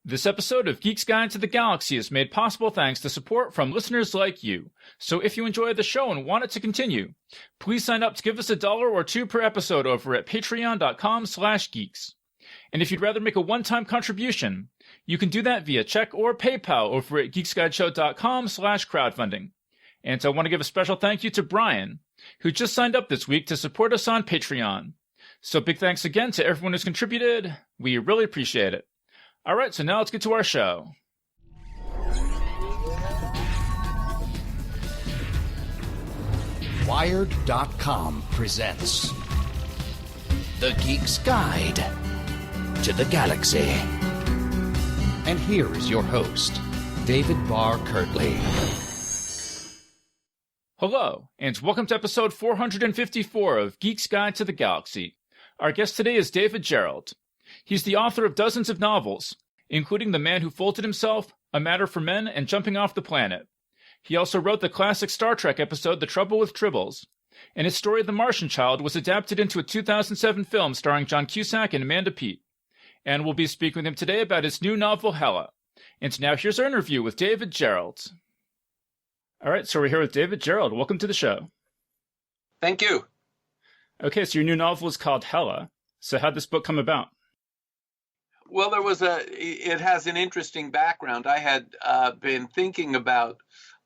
This episode of Geek's Guide to the Galaxy is made possible thanks to support from listeners like you. So if you enjoy the show and want it to continue, please sign up to give us $1 or $2 per episode over at patreon.com/geeks. And if you'd rather make a one-time contribution, you can do that via check or PayPal over at geeksguideshow.com/crowdfunding. And I want to give a special thank you to Brian, who just signed up this week to support us on Patreon. So big thanks again to everyone who's contributed. We really appreciate it. All right, so now let's get to our show. Wired.com presents The Geek's Guide to the Galaxy. And here is your host, David Barr Kirtley. Hello, and welcome to episode 454 of Geek's Guide to the Galaxy. Our guest today is David Gerrold. He's the author of dozens of novels, including The Man Who Folded Himself, A Matter for Men, and Jumping Off the Planet. He also wrote the classic Star Trek episode The Trouble with Tribbles, and his story The Martian Child was adapted into a 2007 film starring John Cusack and Amanda Peet. And we'll be speaking with him today about his new novel, Hela. And now here's our interview with David Gerrold. All right, so we're here with David Gerrold. Welcome to the show. Thank you. Okay, so your new novel is called Hela. So how'd this book come about? Well, it has an interesting background. I had been thinking about,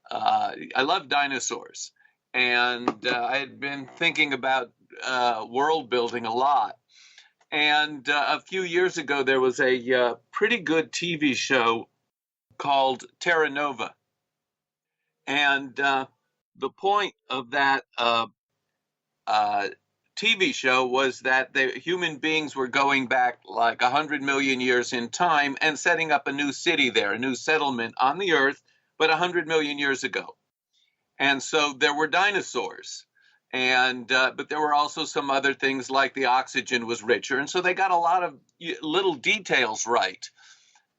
I love dinosaurs, and I had been thinking about world building a lot. And a few years ago, there was a pretty good TV show called Terra Nova. And the point of that TV show was that the human beings were going back like 100 million years in time and setting up a new city there, a new settlement on the Earth, but 100 million years ago. And so there were dinosaurs, and but there were also some other things like the oxygen was richer, and so they got a lot of little details right.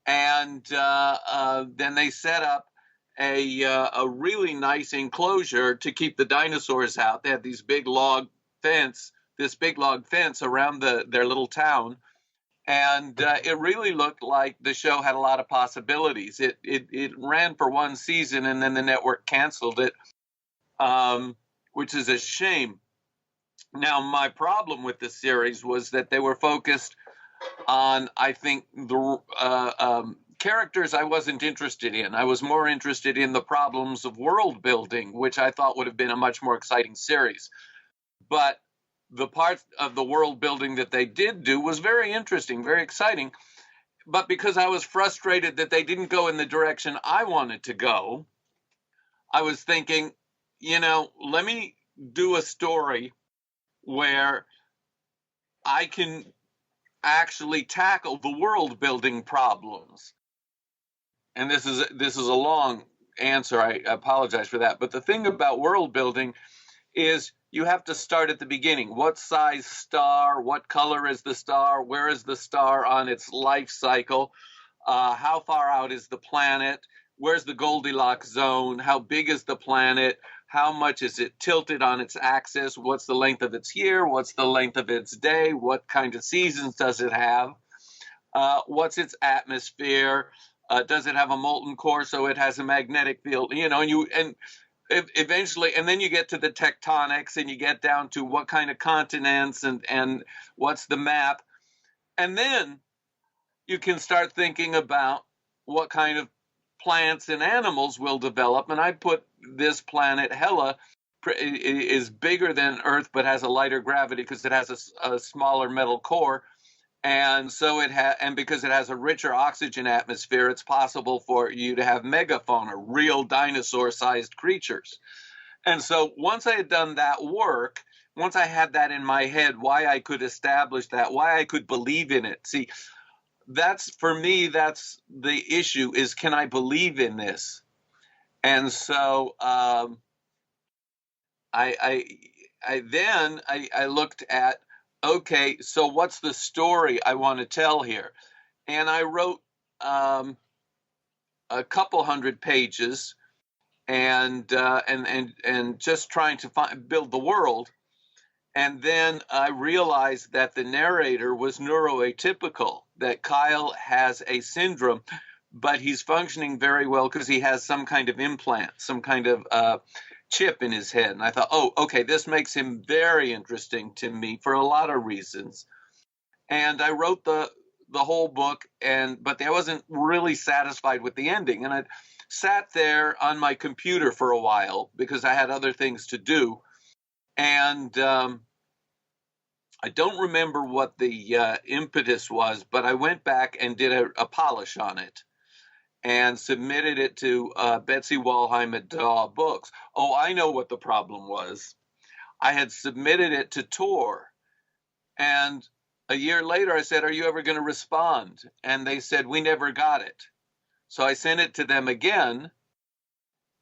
And then they set up a really nice enclosure to keep the dinosaurs out. They had these big log fence around their little town, and it really looked like the show had a lot of possibilities. It ran for one season, and then the network canceled it, which is a shame. Now, my problem with the series was that they were focused on, I think, the characters I wasn't interested in. I was more interested in the problems of world building, which I thought would have been a much more exciting series. But the part of the world building that they did do was very interesting, very exciting. But because I was frustrated that they didn't go in the direction I wanted to go, I was thinking, let me do a story where I can actually tackle the world building problems. And this is a long answer. I apologize for that. But the thing about world building is you have to start at the beginning. What size star? What color is the star? Where is the star on its life cycle? How far out is the planet? Where's the Goldilocks zone? How big is the planet? How much is it tilted on its axis? What's the length of its year? What's the length of its day? What kind of seasons does it have? What's its atmosphere? Does it have a molten core so it has a magnetic field? Eventually, and then you get to the tectonics, and you get down to what kind of continents and what's the map. And then you can start thinking about what kind of plants and animals will develop. And I put this planet, Hela, is bigger than Earth, but has a lighter gravity because it has a smaller metal core. And so and because it has a richer oxygen atmosphere, it's possible for you to have megafauna, real dinosaur-sized creatures. And so once I had done that work, once I had that in my head, why I could establish that, why I could believe in it. See, for me, that's the issue is, can I believe in this? And so I looked at, okay, so what's the story I want to tell here? And I wrote a couple hundred pages and just trying to build the world. And then I realized that the narrator was neuroatypical, that Kyle has a syndrome, but he's functioning very well because he has some kind of implant, some kind of chip in his head. And I thought, oh, okay, this makes him very interesting to me for a lot of reasons. And I wrote the whole book, but I wasn't really satisfied with the ending. And I sat there on my computer for a while because I had other things to do. And I don't remember what the impetus was, but I went back and did a polish on it and submitted it to Betsy Walheim at Daw Books. Oh, I know what the problem was. I had submitted it to Tor, and a year later I said, "Are you ever going to respond?" And they said, "We never got it." So I sent it to them again,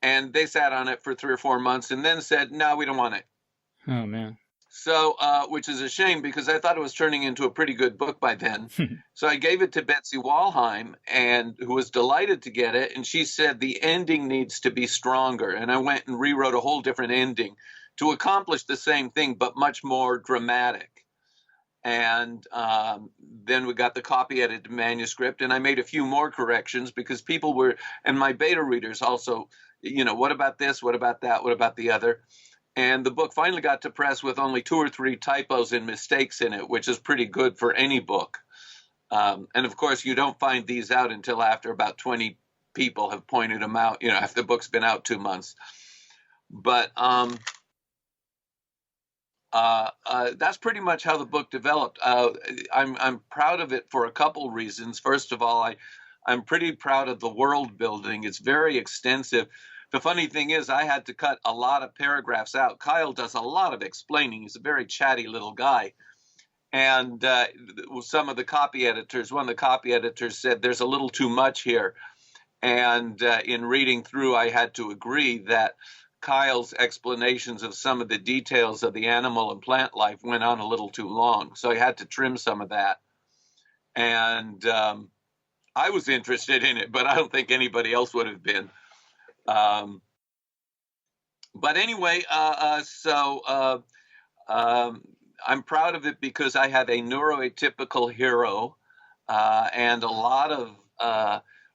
and they sat on it for 3 or 4 months and then said, "No, we don't want it." Oh, man. So, which is a shame because I thought it was turning into a pretty good book by then. So I gave it to Betsy Walheim, and who was delighted to get it. And she said the ending needs to be stronger. And I went and rewrote a whole different ending to accomplish the same thing, but much more dramatic. And then we got the copy edited manuscript, and I made a few more corrections because people were, and my beta readers also, what about this? What about that? What about the other? And the book finally got to press with only 2 or 3 typos and mistakes in it, which is pretty good for any book. And of course, you don't find these out until after about 20 people have pointed them out, after the book's been out 2 months. But that's pretty much how the book developed. I'm proud of it for a couple reasons. First of all, I'm pretty proud of the world building. It's very extensive. The funny thing is, I had to cut a lot of paragraphs out. Kyle does a lot of explaining. He's a very chatty little guy. And one of the copy editors said, "There's a little too much here." And in reading through, I had to agree that Kyle's explanations of some of the details of the animal and plant life went on a little too long. So I had to trim some of that. And I was interested in it, but I don't think anybody else would have been. But anyway, I'm proud of it because I have a neuroatypical hero, and a lot of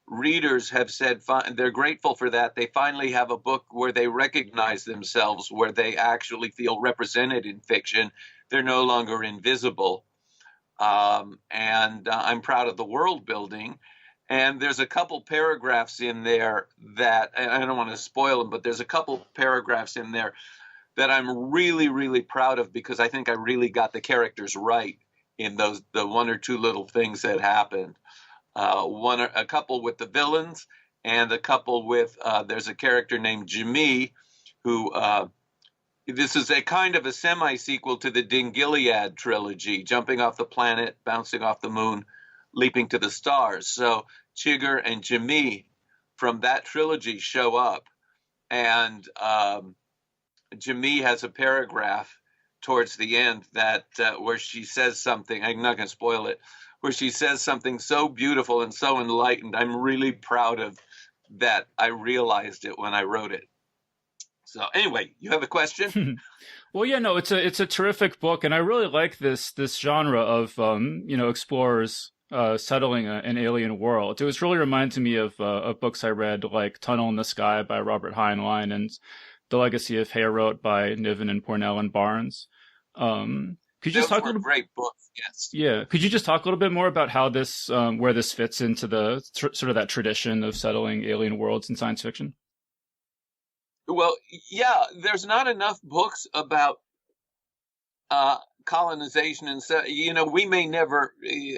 readers have said they're grateful for that. They finally have a book where they recognize themselves, where they actually feel represented in fiction. They're no longer invisible. And I'm proud of the world building. And there's a couple paragraphs in there that, and I don't want to spoil them, but there's a couple paragraphs in there that I'm really, really proud of because I think I really got the characters right in the 1 or 2 little things that happened. A couple with the villains, and a couple with, there's a character named Jimmy, who, this is a kind of a semi-sequel to the Dingiliad trilogy, jumping off the planet, bouncing off the moon, leaping to the stars. So Chigger and Jimmy from that trilogy show up, and Jimmy has a paragraph towards the end that where she says something, I'm not going to spoil it, where she says something so beautiful and so enlightened. I'm really proud of that. I realized it when I wrote it. So anyway, you have a question? Well, yeah, no, it's a terrific book, and I really like this genre of explorers settling an alien world. It was really reminding me of books I read, like Tunnel in the Sky by Robert Heinlein and The Legacy of Heorot by Niven and Pornell and Barnes. Could you just talk a little? Great books, yes. Yeah, could you just talk a little bit more about how this, where this fits into the sort of that tradition of settling alien worlds in science fiction? Well, yeah, there's not enough books about colonization, and so we may never.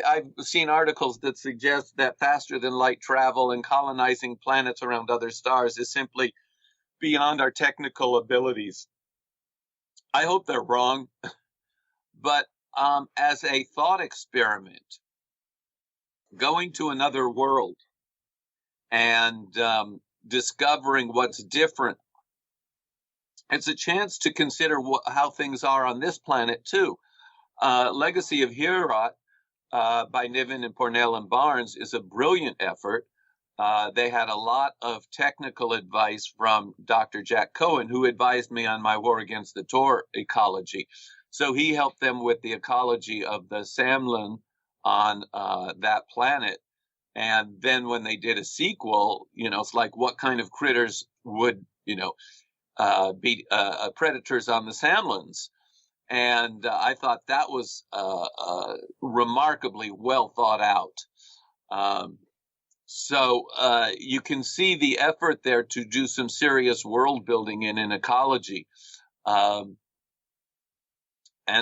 I've seen articles that suggest that faster than light travel and colonizing planets around other stars is simply beyond our technical abilities. I hope they're wrong, but as a thought experiment, going to another world and discovering what's different, it's a chance to consider how things are on this planet too. Legacy of Heorot by Niven and Pornell and Barnes is a brilliant effort. They had a lot of technical advice from Dr. Jack Cohen, who advised me on my War Against the Tor ecology. So he helped them with the ecology of the Samlin on that planet. And then when they did a sequel, it's like, what kind of critters would, be predators on the Samlins? And I thought that was remarkably well thought out. So you can see the effort there to do some serious world building in an ecology. And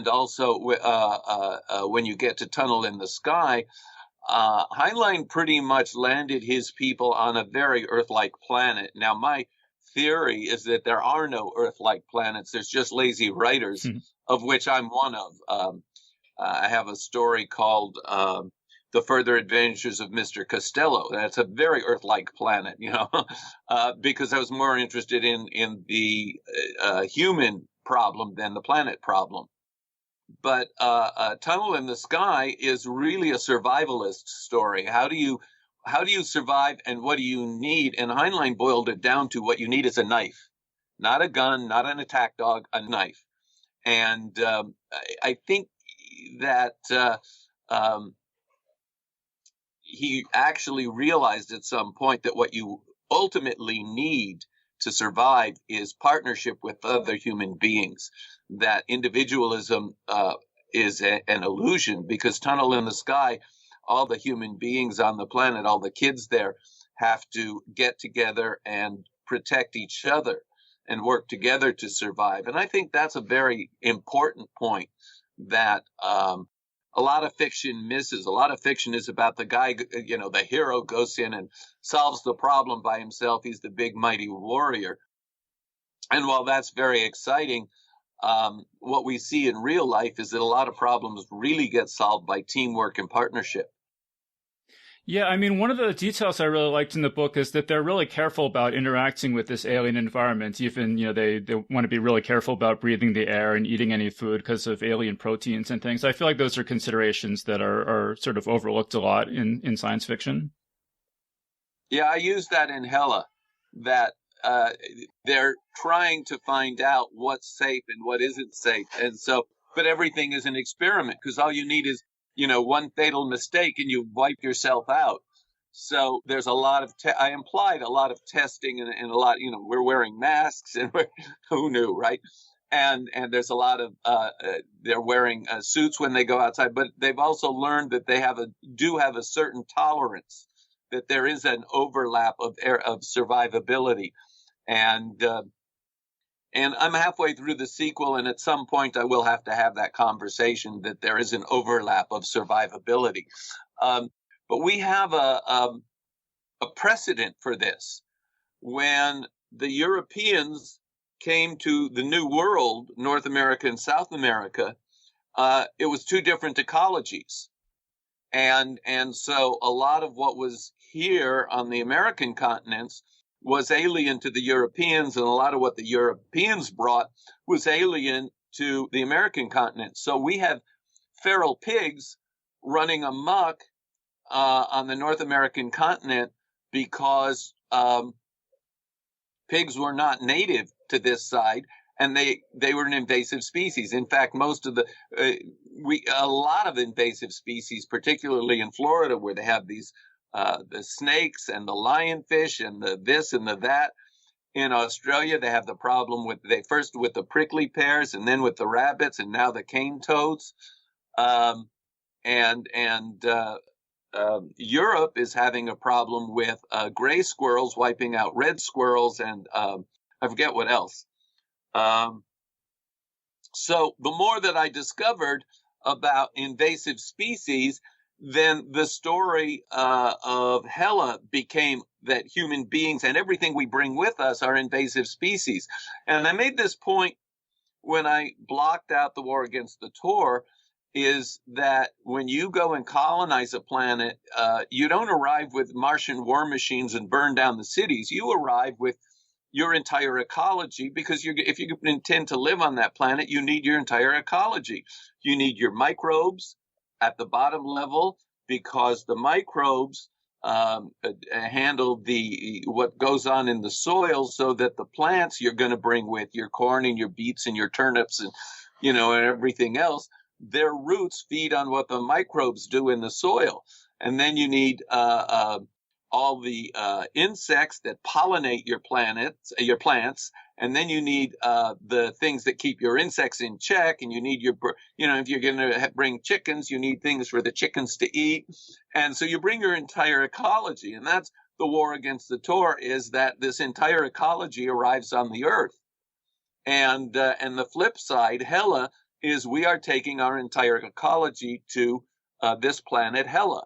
also when you get to Tunnel in the Sky, Heinlein pretty much landed his people on a very Earth-like planet. Now, my theory is that there are no Earth-like planets. There's just lazy writers, of which I'm one of. I have a story called The Further Adventures of Mr. Costello. That's a very Earth-like planet, because I was more interested in the human problem than the planet problem. But Tunnel in the Sky is really a survivalist story. How do you survive, and what do you need? And Heinlein boiled it down to what you need is a knife, not a gun, not an attack dog, a knife. And I think that he actually realized at some point that what you ultimately need to survive is partnership with other human beings. That individualism is an illusion, because Tunnel in the Sky, all the human beings on the planet, all the kids there, have to get together and protect each other and work together to survive. And I think that's a very important point that a lot of fiction misses. A lot of fiction is about the guy, the hero goes in and solves the problem by himself. He's the big, mighty warrior. And while that's very exciting, what we see in real life is that a lot of problems really get solved by teamwork and partnership. Yeah, I mean, one of the details I really liked in the book is that they're really careful about interacting with this alien environment. Even, they want to be really careful about breathing the air and eating any food because of alien proteins and things. I feel like those are considerations that are sort of overlooked a lot in science fiction. Yeah, I use that in Hela, that they're trying to find out what's safe and what isn't safe. And so, but everything is an experiment, because all you need is, one fatal mistake and you wipe yourself out. So there's a lot of, I implied a lot of testing and a lot, we're wearing masks and who knew, right? And there's a lot of, they're wearing suits when they go outside, but they've also learned that they do have a certain tolerance, that there is an overlap of survivability. And I'm halfway through the sequel, and at some point I will have to have that conversation that there is an overlap of survivability. But we have a precedent for this. When the Europeans came to the New World, North America and South America, it was two different ecologies. And so a lot of what was here on the American continents was alien to the Europeans, and a lot of what the Europeans brought was alien to the American continent. So we have feral pigs running amok on the North American continent because pigs were not native to this side, and they were an invasive species. In fact, most of a lot of invasive species, particularly in Florida, where they have these the snakes and the lionfish and the this and the that. In Australia, they have the problem with the prickly pears, and then with the rabbits, and now the cane toads. Europe is having a problem with gray squirrels wiping out red squirrels, and I forget what else. So the more that I discovered about invasive species, then the story of Hela became that human beings and everything we bring with us are invasive species. And I made this point when I blocked out the war against the Tor, is that when you go and colonize a planet, you don't arrive with Martian war machines and burn down the cities. You arrive with your entire ecology, because if you intend to live on that planet, you need your entire ecology. You need your microbes at the bottom level, because the microbes handle what goes on in the soil, so that the plants you're going to bring with your corn and your beets and your turnips and and everything else. Their roots feed on what the microbes do in the soil. And then you need all the insects that pollinate your plants. And then you need the things that keep your insects in check. And you need if you're going to bring chickens, you need things for the chickens to eat. And so you bring your entire ecology. And that's the war against the Tor, is that this entire ecology arrives on the earth. And the flip side, Hela, is we are taking our entire ecology to this planet Hela.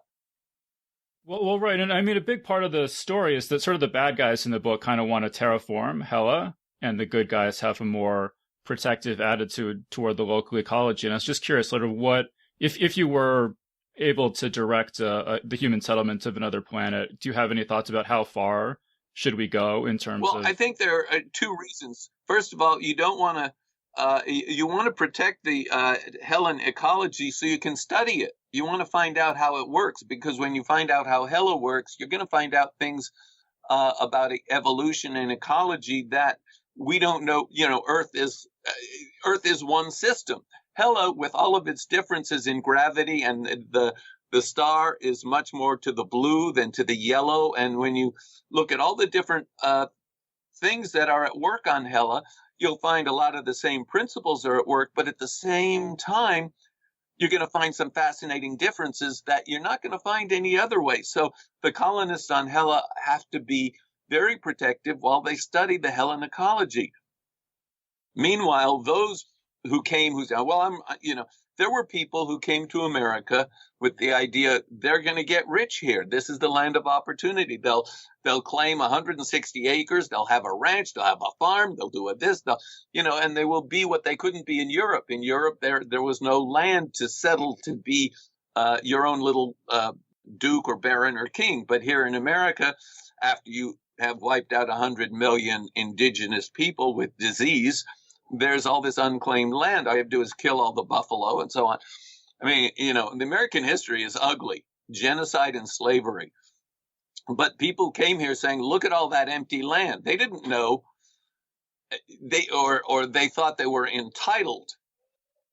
Well, right. And I mean, a big part of the story is that sort of the bad guys in the book kind of want to terraform Hela, and the good guys have a more protective attitude toward the local ecology. And I was just curious, sort of what, if you were able to direct the human settlement of another planet, do you have any thoughts about how far should we go in terms of... Well, I think there are two reasons. First of all, you don't want to you want to protect the Helan ecology so you can study it. You want to find out how it works, because when you find out how Hela works, you're going to find out things about evolution and ecology that we don't know. Earth is one system. Hela, with all of its differences in gravity, and the star is much more to the blue than to the yellow. And when you look at all the different things that are at work on Hela, you'll find a lot of the same principles are at work, but at the same time, you're going to find some fascinating differences that you're not going to find any other way. So the colonists on Hela have to be very protective while they study the Helan ecology. Meanwhile, those who came, there were people who came to America with the idea they're going to get rich here. This is the land of opportunity. They'll claim 160 acres. They'll have a ranch. They'll have a farm. They'll do this. And they will be what they couldn't be in Europe. In Europe, there was no land to settle to be your own little duke or baron or king. But here in America, after you have wiped out 100 million indigenous people with disease, there's all this unclaimed land. All you have to do is kill all the buffalo and so on. I mean, the American history is ugly, genocide and slavery. But people came here saying, look at all that empty land. They didn't know, they thought they were entitled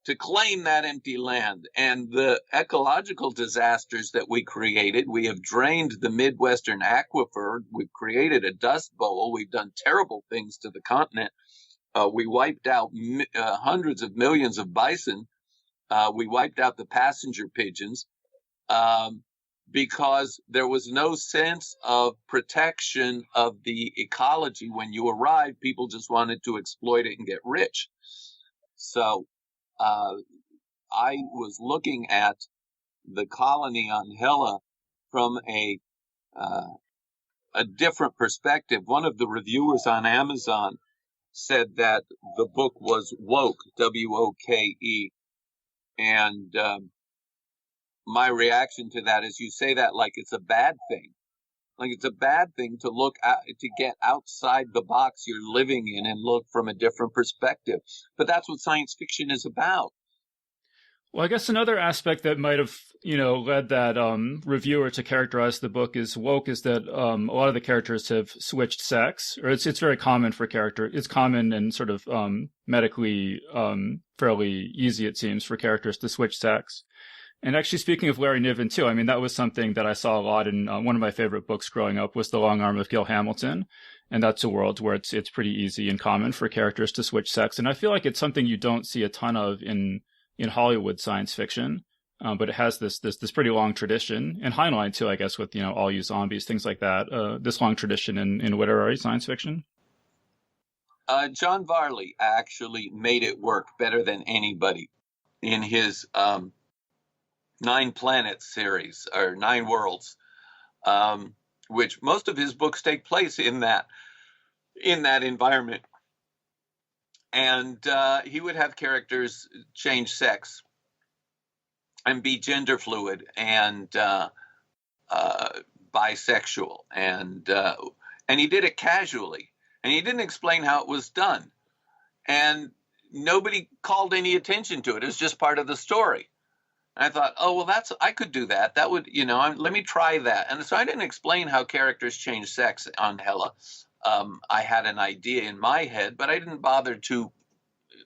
to claim that empty land. And the ecological disasters that we created, we have drained the Midwestern aquifer. We've created a dust bowl. We've done terrible things to the continent. We wiped out hundreds of millions of bison. We wiped out the passenger pigeons because there was no sense of protection of the ecology. When you arrived, people just wanted to exploit it and get rich. So I was looking at the colony on Hela from a different perspective. One of the reviewers on Amazon said that the book was woke, W-O-K-E. And my reaction to that is, you say that like it's a bad thing. Like it's a bad thing to look at, to get outside the box you're living in and look from a different perspective. But that's what science fiction is about. Well, I guess another aspect that might have, led that reviewer to characterize the book as woke is that a lot of the characters have switched sex, or it's very common for it's common and sort of medically fairly easy, it seems, for characters to switch sex. And actually, speaking of Larry Niven too, I mean, that was something that I saw a lot in one of my favorite books growing up was The Long Arm of Gil Hamilton. And that's a world where it's pretty easy and common for characters to switch sex. And I feel like it's something you don't see a ton of in Hollywood science fiction, but it has this pretty long tradition, and Heinlein too, I guess, with All You Zombies, things like that. This long tradition in literary science fiction. John Varley actually made it work better than anybody in his 9 Planets series, or 9 Worlds, which most of his books take place in that environment. And he would have characters change sex and be gender fluid and bisexual, and he did it casually, and he didn't explain how it was done, and nobody called any attention to it. It was just part of the story. And I thought, oh well, I could do that. That would, let me try that. And so I didn't explain how characters change sex on Hela. I had an idea in my head, but I didn't bother to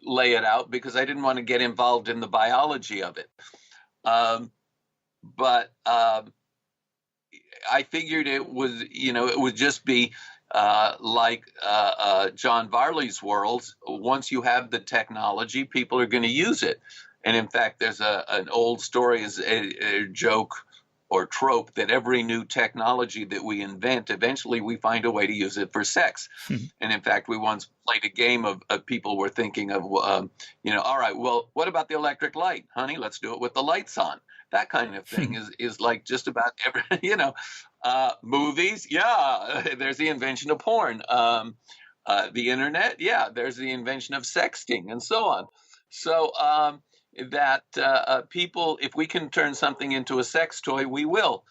lay it out because I didn't want to get involved in the biology of it. But I figured it would just be like John Varley's world. Once you have the technology, people are going to use it. And in fact, there's an old story, is a joke or trope, that every new technology that we invent, eventually we find a way to use it for sex. And in fact, we once played a game of people were thinking of, all right, well, what about the electric light? Honey, let's do it with the lights on. That kind of thing is like just about every, movies. Yeah, there's the invention of porn. The internet. Yeah, there's the invention of sexting and so on. So that people, if we can turn something into a sex toy, we will.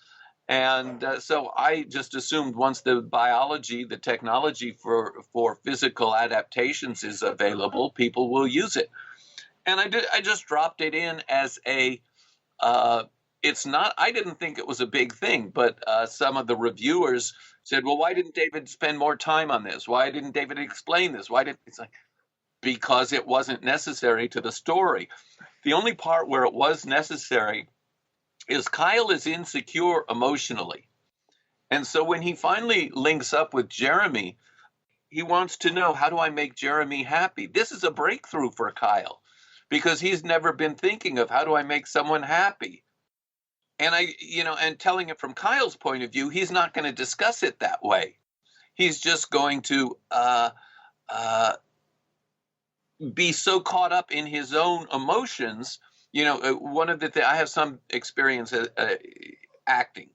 And so I just assumed once the biology, the technology for physical adaptations is available, people will use it. And I just dropped it in as a, it's not, I didn't think it was a big thing, but some of the reviewers said, well, why didn't David spend more time on this? Why didn't David explain this? It's like, because it wasn't necessary to the story. The only part where it was necessary is Kyle is insecure emotionally. And so when he finally links up with Jeremy, he wants to know, how do I make Jeremy happy? This is a breakthrough for Kyle because he's never been thinking of how do I make someone happy? And and telling it from Kyle's point of view, he's not going to discuss it that way. He's just going to be so caught up in his own emotions. One of the things, I have some experience acting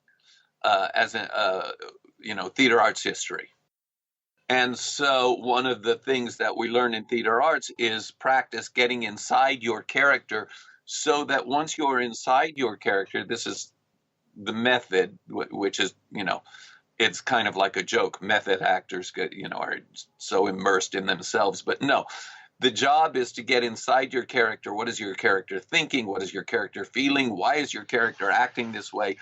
as a theater arts history. And so one of the things that we learn in theater arts is practice getting inside your character, so that once you're inside your character, this is the method, which is, it's kind of like a joke. Method actors are so immersed in themselves, but no. The job is to get inside your character. What is your character thinking? What is your character feeling? Why is your character acting this way?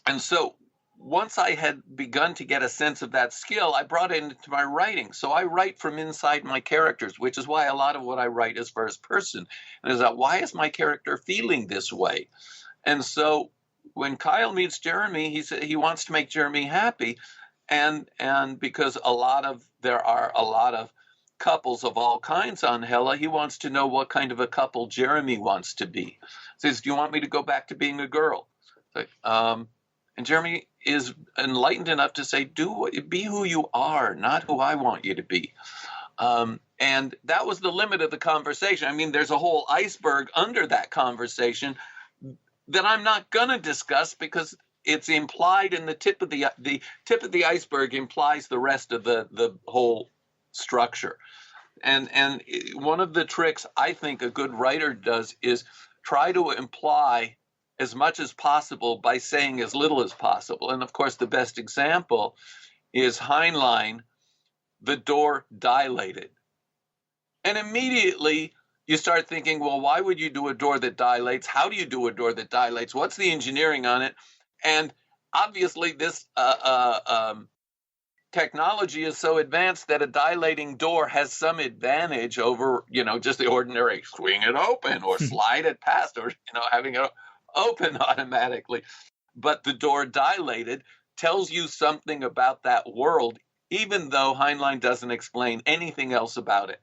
And so once I had begun to get a sense of that skill, I brought it into my writing. So I write from inside my characters, which is why a lot of what I write is first person. And is that, why is my character feeling this way? And so when Kyle meets Jeremy, he said he wants to make Jeremy happy. And because there are a lot of couples of all kinds on Hela, he wants to know what kind of a couple Jeremy wants to be. He says, do you want me to go back to being a girl? And Jeremy is enlightened enough to say, be who you are, not who I want you to be. And that was the limit of the conversation. I mean, there's a whole iceberg under that conversation that I'm not going to discuss because it's implied in the tip of the iceberg implies the rest of the whole structure. And one of the tricks I think a good writer does is try to imply as much as possible by saying as little as possible. And of course, the best example is Heinlein, the door dilated. And immediately you start thinking, well, why would you do a door that dilates? How do you do a door that dilates? What's the engineering on it? And obviously this technology is so advanced that a dilating door has some advantage over, just the ordinary swing it open or slide it past or, having it open automatically. But the door dilated tells you something about that world, even though Heinlein doesn't explain anything else about it.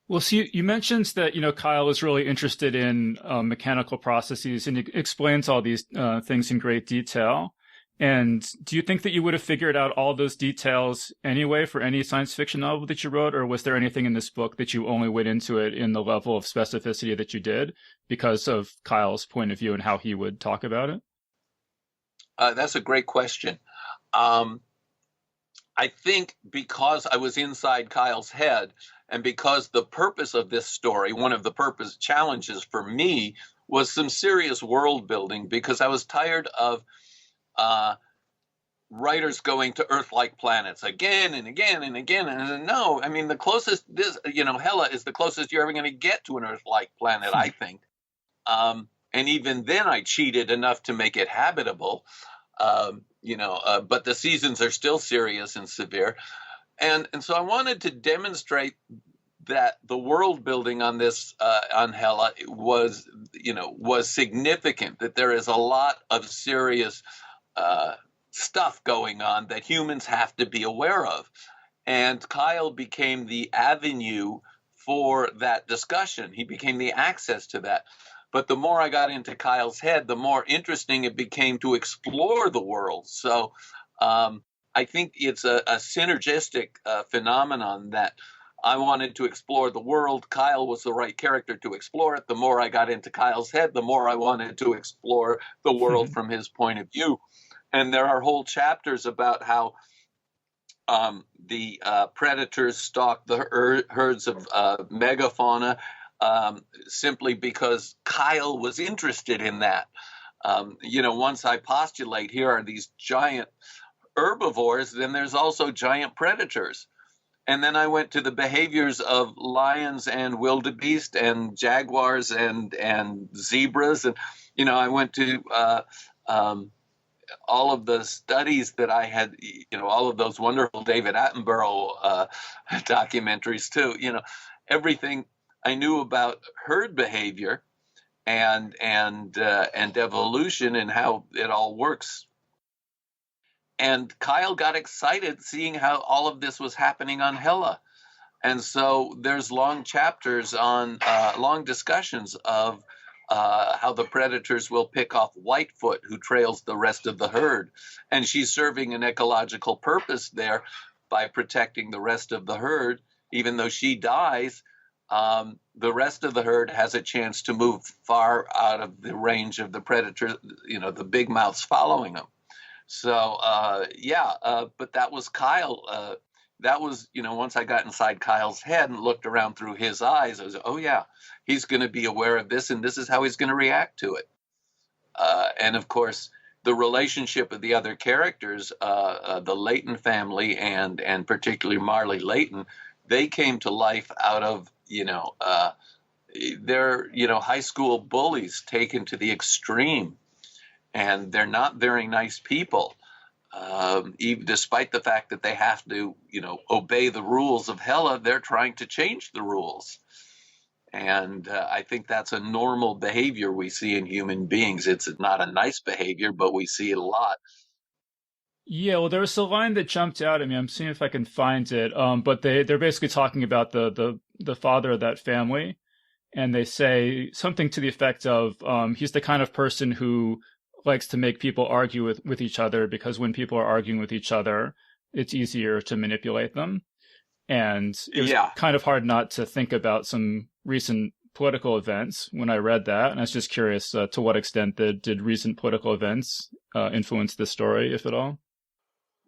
Well, see, you mentioned that, Kyle is really interested in mechanical processes, and he explains all these things in great detail. And do you think that you would have figured out all those details anyway for any science fiction novel that you wrote, or was there anything in this book that you only went into it in the level of specificity that you did because of Kyle's point of view and how he would talk about it? That's a great question. I think because I was inside Kyle's head, and because the purpose of this story, one of the purpose challenges for me was some serious world building, because I was tired of writers going to Earth-like planets again and again and again. And no, I mean, the closest Hela is the closest you're ever going to get to an Earth-like planet, I think. And even then I cheated enough to make it habitable, but the seasons are still serious and severe. And so I wanted to demonstrate that the world building on this on Hela was significant. That there is a lot of serious stuff going on that humans have to be aware of, and Kyle became the avenue for that discussion. He became the access to that. But the more I got into Kyle's head, the more interesting it became to explore the world. So I think it's a synergistic phenomenon that I wanted to explore the world. Kyle was the right character to explore it. The more I got into Kyle's head, the more I wanted to explore the world from his point of view. And there are whole chapters about how the predators stalk the herds of megafauna simply because Kyle was interested in that. Once I postulate here are these giant herbivores, then there's also giant predators. And then I went to the behaviors of lions and wildebeest and jaguars and zebras. And, I went to all of the studies that I had, all of those wonderful David Attenborough documentaries too, everything I knew about herd behavior and evolution and how it all works. And Kyle got excited seeing how all of this was happening on Hela. And so there's long chapters on long discussions of how the predators will pick off Whitefoot, who trails the rest of the herd. And she's serving an ecological purpose there by protecting the rest of the herd. Even though she dies, the rest of the herd has a chance to move far out of the range of the predators, the big mouths following them. So, but that was Kyle. That was, once I got inside Kyle's head and looked around through his eyes, I was, oh, yeah, he's going to be aware of this, and this is how he's going to react to it. And, of course, the relationship of the other characters, the Layton family and particularly Marley Layton, they came to life out of, they're, high school bullies taken to the extreme. And they're not very nice people, even despite the fact that they have to, obey the rules of Hela. They're trying to change the rules. And I think that's a normal behavior we see in human beings. It's not a nice behavior, but we see it a lot. Yeah, well, there was a line that jumped out at me. I'm seeing if I can find it. But they're basically talking about the father of that family, and they say something to the effect of he's the kind of person who likes to make people argue with each other, because when people are arguing with each other, it's easier to manipulate them. And it was kind of hard not to think about some recent political events when I read that. And I was just curious to what extent did recent political events influence this story, if at all?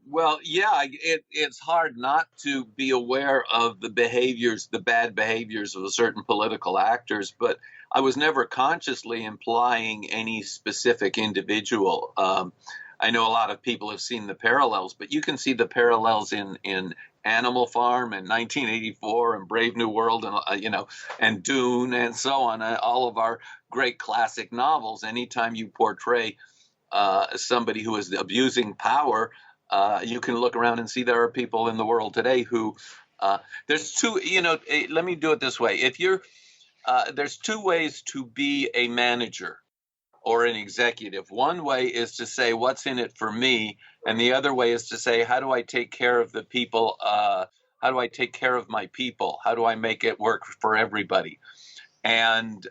Well, it's hard not to be aware of the bad behaviors of certain political actors, but I was never consciously implying any specific individual. I know a lot of people have seen the parallels, but you can see the parallels in Animal Farm and 1984 and Brave New World and and Dune and so on. All of our great classic novels. Anytime you portray somebody who is abusing power, you can look around and see there are people in the world today who there's two. Let me do it this way. If you're there's two ways to be a manager or an executive. One way is to say, what's in it for me? And the other way is to say, how do I take care of the people? How do I take care of my people? How do I make it work for everybody? And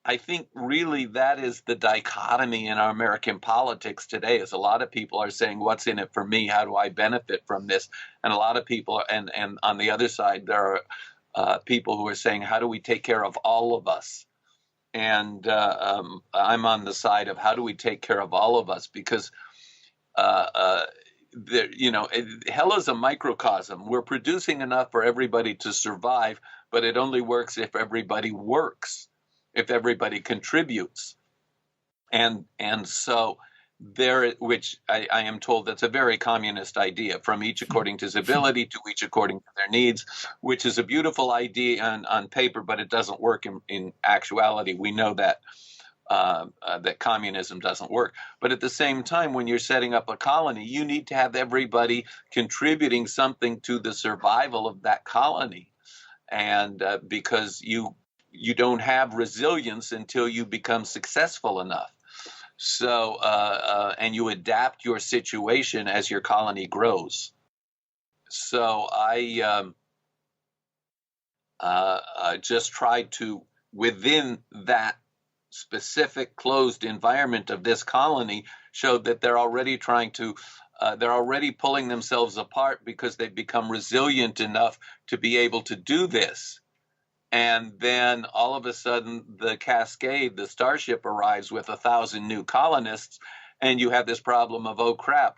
I think really that is the dichotomy in our American politics today, is a lot of people are saying, what's in it for me? How do I benefit from this? And a lot of people, and on the other side, there are people who are saying, how do we take care of all of us? And I'm on the side of how do we take care of all of us? Because, Hela's a microcosm. We're producing enough for everybody to survive, but it only works if everybody works, if everybody contributes. And so there, which I am told that's a very communist idea, from each according to his ability to each according to their needs, which is a beautiful idea on paper, but it doesn't work in actuality. We know that that communism doesn't work. But at the same time, when you're setting up a colony, you need to have everybody contributing something to the survival of that colony. and because you don't have resilience until you become successful enough. So, and you adapt your situation as your colony grows. So I just tried to, within that specific closed environment of this colony, show that they're already they're already pulling themselves apart because they've become resilient enough to be able to do this. And then all of a sudden, the Cascade, the starship, arrives with 1,000 new colonists, and you have this problem of, oh crap,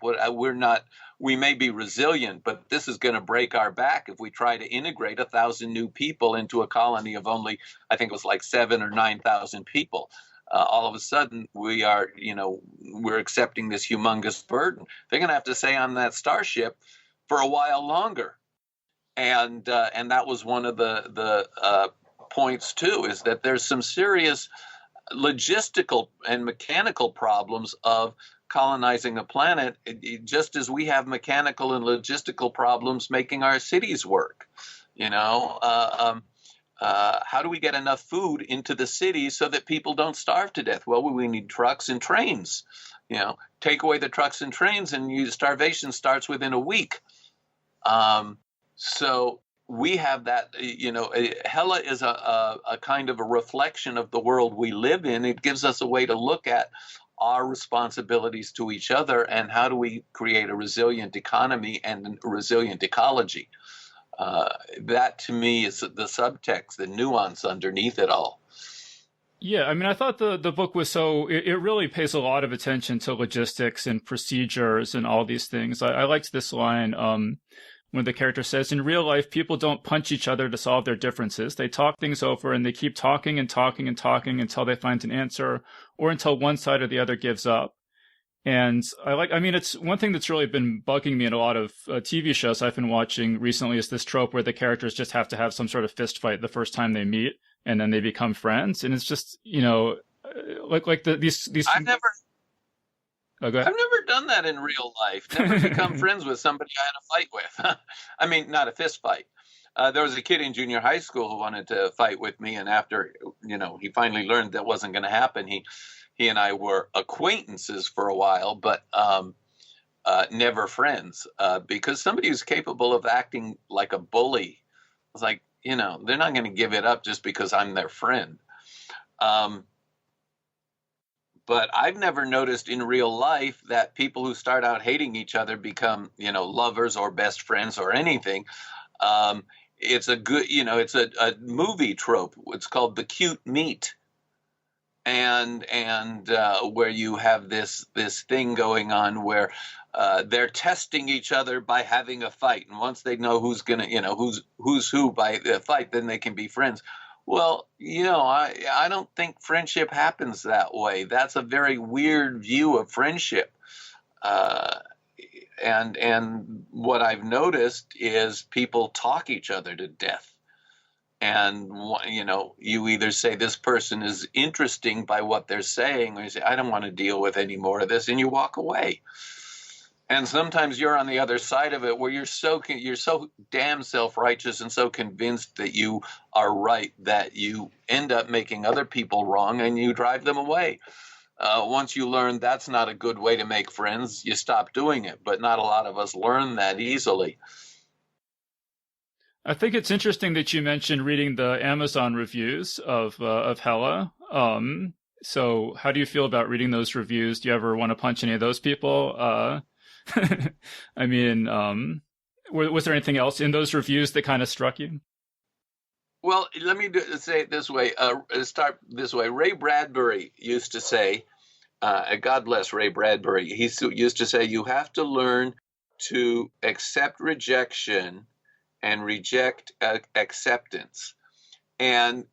we may be resilient, but this is going to break our back if we try to integrate 1,000 new people into a colony of only, I think it was like 7,000 or 9,000 people. All of a sudden, we're accepting this humongous burden. They're going to have to stay on that starship for a while longer. And that was one of the points too, is that there's some serious logistical and mechanical problems of colonizing a planet, just as we have mechanical and logistical problems making our cities work. How do we get enough food into the city so that people don't starve to death? Well, we need trucks and trains. Take away the trucks and trains, and starvation starts within a week. So we have that, Hela is a kind of a reflection of the world we live in. It gives us a way to look at our responsibilities to each other and how do we create a resilient economy and a resilient ecology. That to me is the subtext, the nuance underneath it all. Yeah, I mean, I thought the book was it really pays a lot of attention to logistics and procedures and all these things. I liked this line, when the character says, in real life, people don't punch each other to solve their differences. They talk things over and they keep talking and talking and talking until they find an answer or until one side or the other gives up. And it's one thing that's really been bugging me in a lot of TV shows I've been watching recently is this trope where the characters just have to have some sort of fist fight the first time they meet and then they become friends. And it's just, these. I've never done that in real life. Never become friends with somebody I had a fight with. I mean, not a fist fight. There was a kid in junior high school who wanted to fight with me, and after he finally learned that wasn't going to happen, he and I were acquaintances for a while, but never friends. Because somebody who's capable of acting like a bully was like, they're not going to give it up just because I'm their friend. But I've never noticed in real life that people who start out hating each other become, lovers or best friends or anything. It's a good, it's a movie trope. It's called the cute meet. And where you have this thing going on where they're testing each other by having a fight. And once they know who's going to, who's who by the fight, then they can be friends. Well, I don't think friendship happens that way. That's a very weird view of friendship. And what I've noticed is people talk each other to death. And, you either say this person is interesting by what they're saying, or you say, I don't want to deal with any more of this, and you walk away. And sometimes you're on the other side of it where you're so damn self-righteous and so convinced that you are right that you end up making other people wrong and you drive them away. Once you learn that's not a good way to make friends, you stop doing it. But not a lot of us learn that easily. I think it's interesting that you mentioned reading the Amazon reviews of Hela. So how do you feel about reading those reviews? Do you ever want to punch any of those people? I mean, was there anything else in those reviews that kind of struck you? Well, let me say it this way. Start this way. Ray Bradbury used to say, God bless Ray Bradbury. He used to say, you have to learn to accept rejection and reject acceptance. And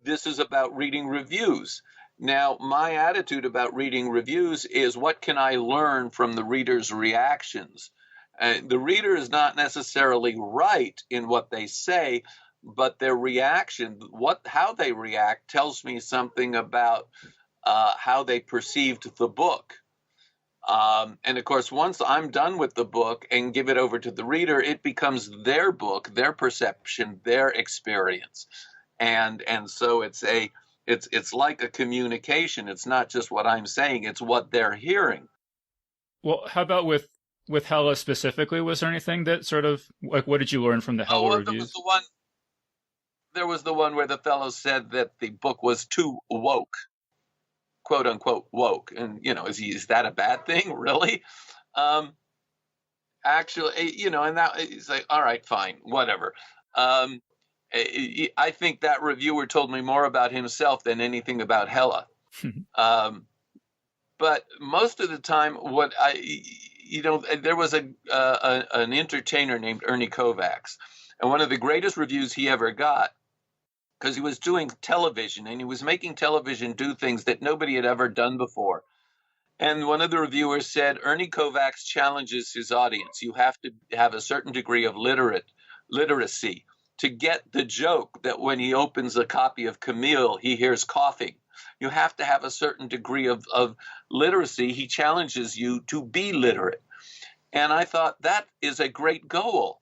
this is about reading reviews. Now, my attitude about reading reviews is what can I learn from the reader's reactions? The reader is not necessarily right in what they say, but their reaction, how they react, tells me something about how they perceived the book. And of course, once I'm done with the book and give it over to the reader, it becomes their book, their perception, their experience. And so it's like a communication. It's not just what I'm saying, it's what they're hearing. Well, how about with Hella specifically? Was there anything that sort of like what did you learn from the Hella Well, reviews? there was the one where the fellow said that the book was too woke, quote unquote woke. And, is that a bad thing, really? Actually, and that he's like, all right, fine, whatever. I think that reviewer told me more about himself than anything about Hella. But most of the time, there was an entertainer named Ernie Kovacs, and one of the greatest reviews he ever got, because he was doing television and he was making television do things that nobody had ever done before. And one of the reviewers said, Ernie Kovacs challenges his audience. You have to have a certain degree of literacy to get the joke that when he opens a copy of Camille, he hears coughing. You have to have a certain degree of literacy. He challenges you to be literate. And I thought that is a great goal.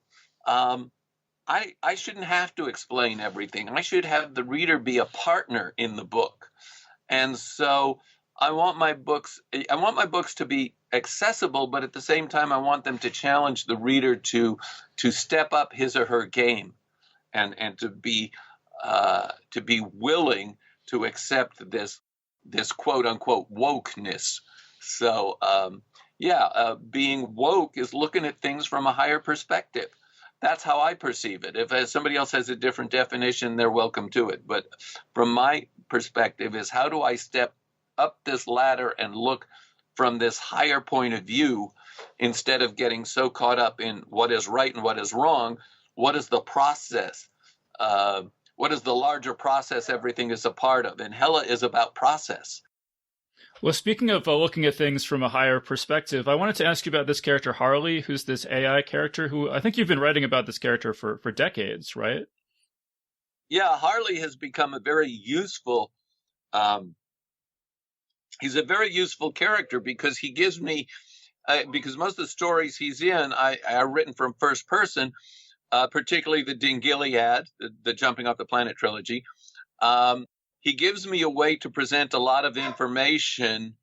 I shouldn't have to explain everything. I should have the reader be a partner in the book. And so I want my books to be accessible, but at the same time, I want them to challenge the reader to step up his or her game and to be willing to accept this quote unquote wokeness. So being woke is looking at things from a higher perspective. That's how I perceive it. If somebody else has a different definition, they're welcome to it. But from my perspective is, how do I step up this ladder and look from this higher point of view instead of getting so caught up in what is right and what is wrong? What is the process? What is the larger process everything is a part of? And Hella is about process. Well, speaking of looking at things from a higher perspective, I wanted to ask you about this character, Harley, who's this AI character who I think you've been writing about this character for decades, right? Yeah, Harley has become a very useful he's a very useful character because he gives me, because most of the stories he's in are written from first person, particularly the Dingiliad, the Jumping Off the Planet trilogy. He gives me a way to present a lot of information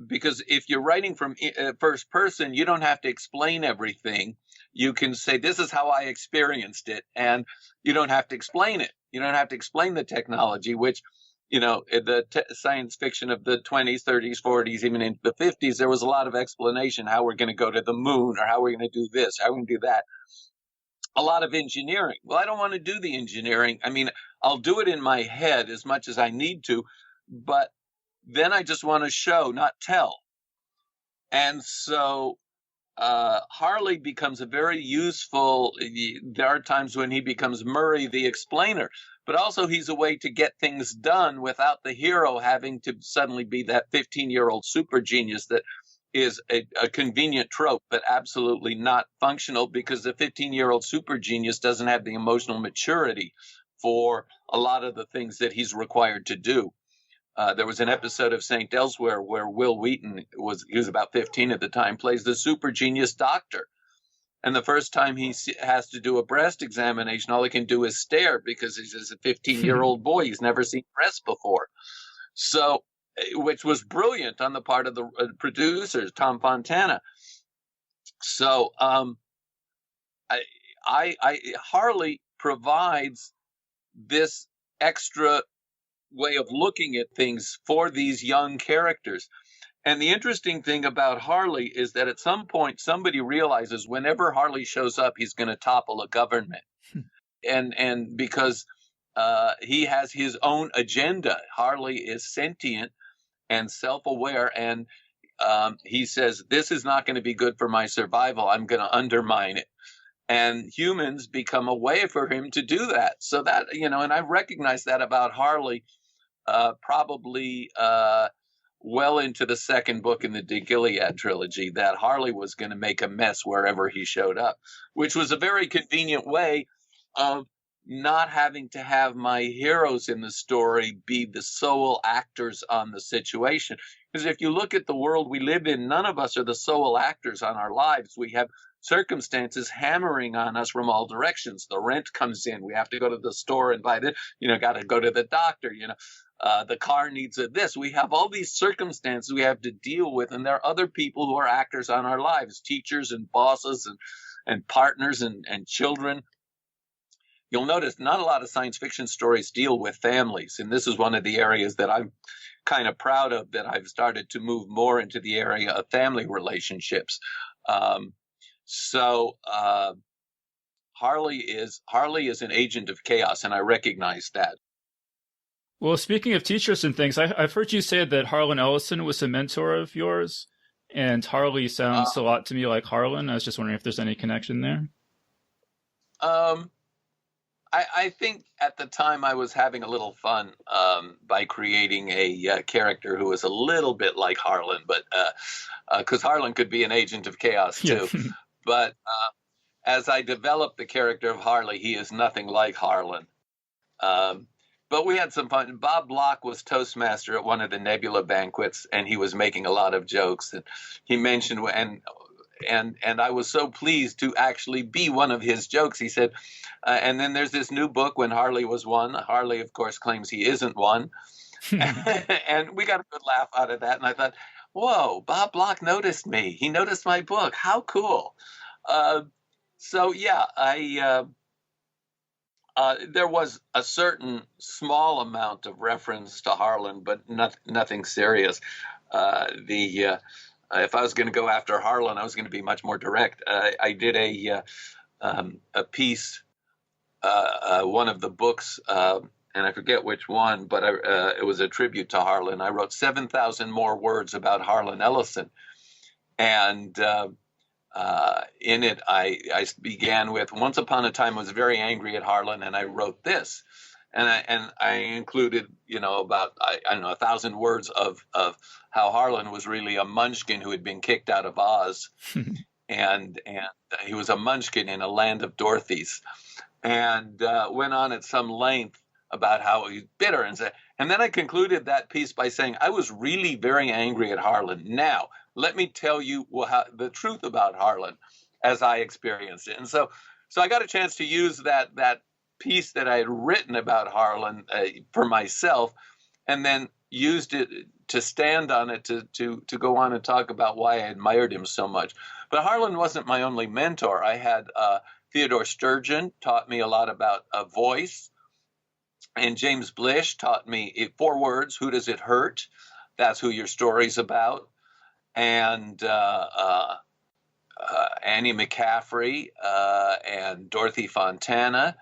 because if you're writing from first person, you don't have to explain everything. You can say, this is how I experienced it, and you don't have to explain it. You don't have to explain the technology, which, the science fiction of the 20s, 30s, 40s, even into the 50s, there was a lot of explanation how we're going to go to the moon or how we're going to do this, how we're going to do that. A lot of engineering. Well, I don't want to do the engineering. I mean, I'll do it in my head as much as I need to, but then I just want to show, not tell. And so Harley becomes a very useful, there are times when he becomes Murray the explainer, but also he's a way to get things done without the hero having to suddenly be that 15-year-old super genius that is a convenient trope, but absolutely not functional because the 15-year-old super genius doesn't have the emotional maturity for a lot of the things that he's required to do. There was an episode of St. Elsewhere where Will Wheaton he was about 15 at the time, plays the super genius doctor. And the first time he has to do a breast examination, all he can do is stare because he's a 15-year-old boy. He's never seen breasts before. So, which was brilliant on the part of the producers, Tom Fontana. So Harley provides this extra way of looking at things for these young characters. And the interesting thing about Harley is that at some point somebody realizes whenever Harley shows up, he's going to topple a government. And because he has his own agenda. Harley is sentient and self-aware, and he says, this is not going to be good for my survival. I'm going to undermine it. And humans become a way for him to do that. So that, and I recognize that about Harley probably well into the second book in the Dingiliad trilogy, that Harley was going to make a mess wherever he showed up, which was a very convenient way of not having to have my heroes in the story be the sole actors on the situation. Because if you look at the world we live in, none of us are the sole actors on our lives. We have circumstances hammering on us from all directions. The rent comes in. We have to go to the store and buy this, got to go to the doctor, the car needs this. We have all these circumstances we have to deal with. And there are other people who are actors on our lives, teachers and bosses and partners and children. You'll notice not a lot of science fiction stories deal with families. And this is one of the areas that I'm kind of proud of, that I've started to move more into the area of family relationships. So Harley is an agent of chaos, and I recognize that. Well, speaking of teachers and things, I've heard you say that Harlan Ellison was a mentor of yours, and Harley sounds a lot to me like Harlan. I was just wondering if there's any connection there. I think at the time I was having a little fun by creating a character who was a little bit like Harlan, but because Harlan could be an agent of chaos too. Yeah. But as I developed the character of Harley, he is nothing like Harlan. But we had some fun. Bob Block was Toastmaster at one of the Nebula banquets, and he was making a lot of jokes. And he mentioned, and I was so pleased to actually be one of his jokes. He said, and then there's this new book, When Harley Was One. Harley, of course, claims he isn't one. And we got a good laugh out of that. And I thought, whoa, Bob Block noticed me. He noticed my book. How cool. So, yeah, there was a certain small amount of reference to Harlan, but nothing serious. If I was going to go after Harlan, I was going to be much more direct. I did a piece, one of the books, and I forget which one, but it was a tribute to Harlan. I wrote 7,000 more words about Harlan Ellison. And in it, I began with, once upon a time I was very angry at Harlan, and I wrote this. And I included, about, 1,000 words of how Harlan was really a munchkin who had been kicked out of Oz. and he was a munchkin in a land of Dorothy's. And went on at some length about how he's bitter. And then I concluded that piece by saying, I was really very angry at Harlan. Now, let me tell you the truth about Harlan as I experienced it. And so I got a chance to use that piece that I had written about Harlan for myself, and then used it to stand on it to go on and talk about why I admired him so much. But Harlan wasn't my only mentor. I had Theodore Sturgeon taught me a lot about voice, and James Blish taught me 4 words: who does it hurt? That's who your story's about. And Annie McCaffrey and Dorothy Fontana,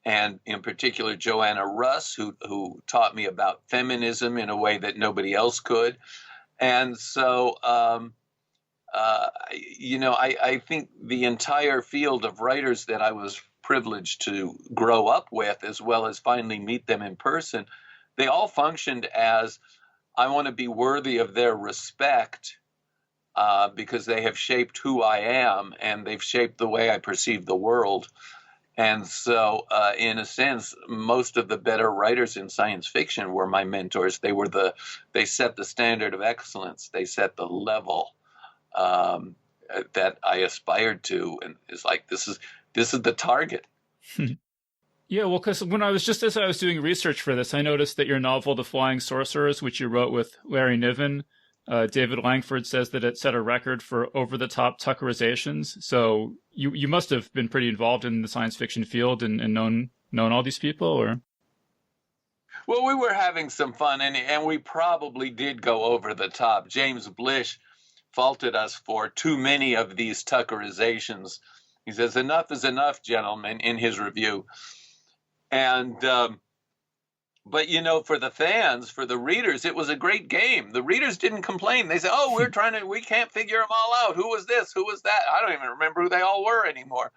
and in particular Joanna Russ, who taught me about feminism in a way that nobody else could. And so, I think the entire field of writers that I was privileged to grow up with, as well as finally meet them in person, they all functioned as, I want to be worthy of their respect because they have shaped who I am, and they've shaped the way I perceive the world. And so, in a sense, most of the better writers in science fiction were my mentors. They set the standard of excellence. They set the level that I aspired to, and it's like, this is the target. Yeah, well, because as I was doing research for this, I noticed that your novel, The Flying Sorcerers, which you wrote with Larry Niven, David Langford says that it set a record for over-the-top Tuckerizations. So you must have been pretty involved in the science fiction field and known all these people, or? Well, we were having some fun, and we probably did go over the top. James Blish faulted us for too many of these Tuckerizations. He says, enough is enough, gentlemen, in his review. And but, for the fans, for the readers, it was a great game. The readers didn't complain. They said, oh, we can't figure them all out. Who was this? Who was that? I don't even remember who they all were anymore.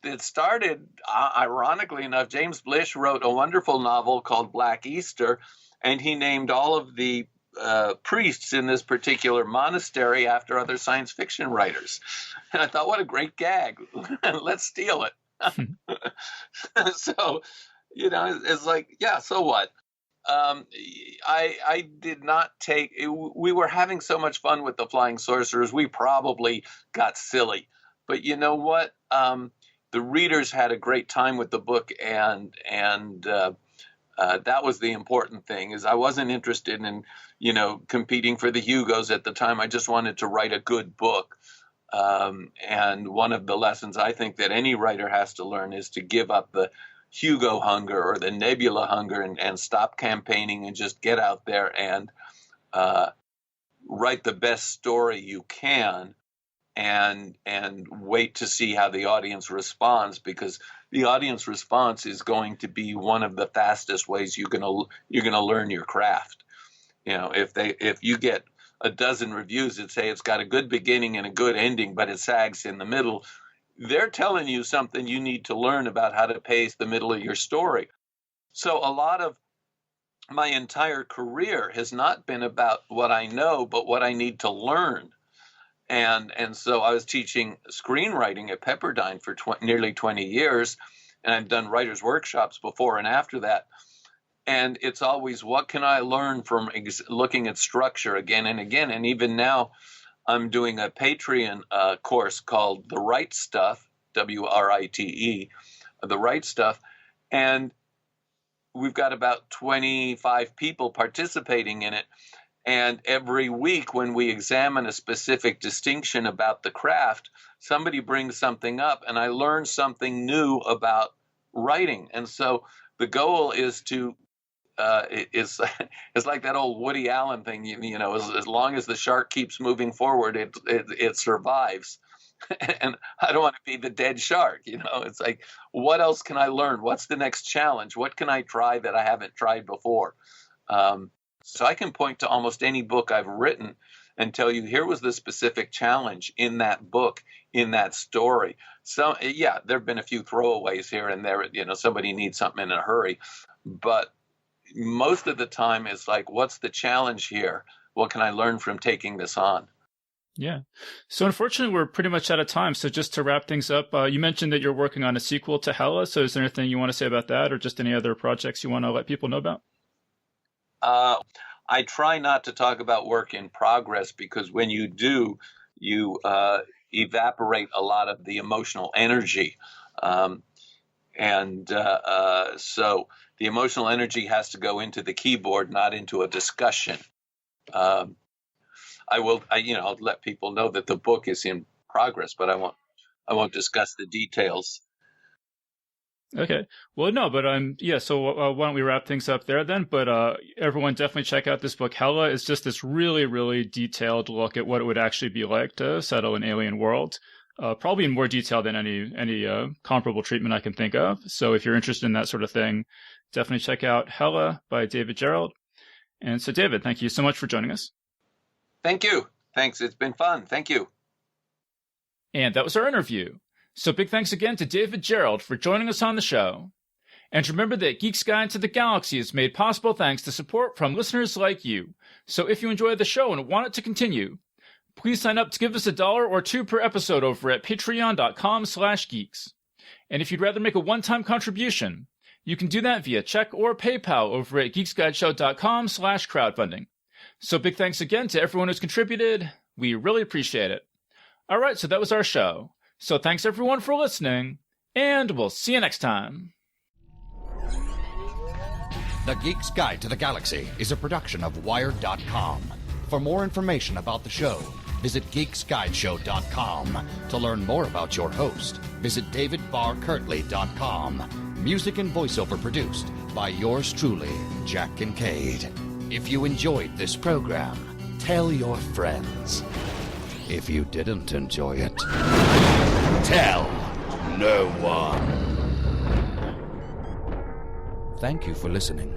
It started, ironically enough, James Blish wrote a wonderful novel called Black Easter, and he named all of the priests in this particular monastery after other science fiction writers. And I thought, what a great gag. Let's steal it. So, it's like, yeah, so what? I did not take, we were having so much fun with the Flying Sorcerers, we probably got silly. But you know what? The readers had a great time with the book, and that was the important thing. Is I wasn't interested in, competing for the Hugos at the time. I just wanted to write a good book. And one of the lessons I think that any writer has to learn is to give up the Hugo hunger or the Nebula hunger and stop campaigning and just get out there and write the best story you can and wait to see how the audience responds, because the audience response is going to be one of the fastest ways you're gonna learn your craft. If you get a dozen reviews that say it's got a good beginning and a good ending, but it sags in the middle, they're telling you something you need to learn about how to pace the middle of your story. So a lot of my entire career has not been about what I know, but what I need to learn. And so I was teaching screenwriting at Pepperdine for nearly 20 years, and I've done writers' workshops before and after that. And it's always, what can I learn from looking at structure again and again? And even now, I'm doing a Patreon course called The Right Stuff, WRITE, The Right Stuff. And we've got about 25 people participating in it. And every week when we examine a specific distinction about the craft, somebody brings something up and I learn something new about writing. And so the goal is to it's like that old Woody Allen thing, as long as the shark keeps moving forward, it survives. And I don't want to be the dead shark. It's like, what else can I learn? What's the next challenge? What can I try that I haven't tried before? So I can point to almost any book I've written and tell you, here was the specific challenge in that book, in that story. So yeah, there have been a few throwaways here and there, somebody needs something in a hurry, but most of the time it's like, what's the challenge here? What can I learn from taking this on? Yeah. So unfortunately, we're pretty much out of time. So just to wrap things up, you mentioned that you're working on a sequel to Hela. So is there anything you want to say about that, or just any other projects you want to let people know about? I try not to talk about work in progress, because when you do, you evaporate a lot of the emotional energy. So the emotional energy has to go into the keyboard, not into a discussion. I'll let people know that the book is in progress, but I won't discuss the details. Okay. Well, no, but so why don't we wrap things up there then? But everyone definitely check out this book. Hela is just this really, really detailed look at what it would actually be like to settle an alien world. Probably in more detail than any comparable treatment I can think of. So if you're interested in that sort of thing, definitely check out Hela by David Gerrold. And so, David, thank you so much for joining us. Thank you. Thanks. It's been fun. Thank you. And that was our interview. So big thanks again to David Gerrold for joining us on the show. And remember that Geek's Guide to the Galaxy is made possible thanks to support from listeners like you. So if you enjoy the show and want it to continue, please sign up to give us $1 or $2 per episode over at patreon.com/geeks. And if you'd rather make a one-time contribution, you can do that via check or PayPal over at geeksguideshow.com/crowdfunding. So big thanks again to everyone who's contributed. We really appreciate it. All right, so that was our show. So thanks everyone for listening, and we'll see you next time. The Geek's Guide to the Galaxy is a production of Wired.com. For more information about the show, visit geeksguideshow.com. To learn more about your host, visit davidbarrkirtley.com. Music and voiceover produced by yours truly, Jack Kincaid. If you enjoyed this program, tell your friends. If you didn't enjoy it, tell no one. Thank you for listening.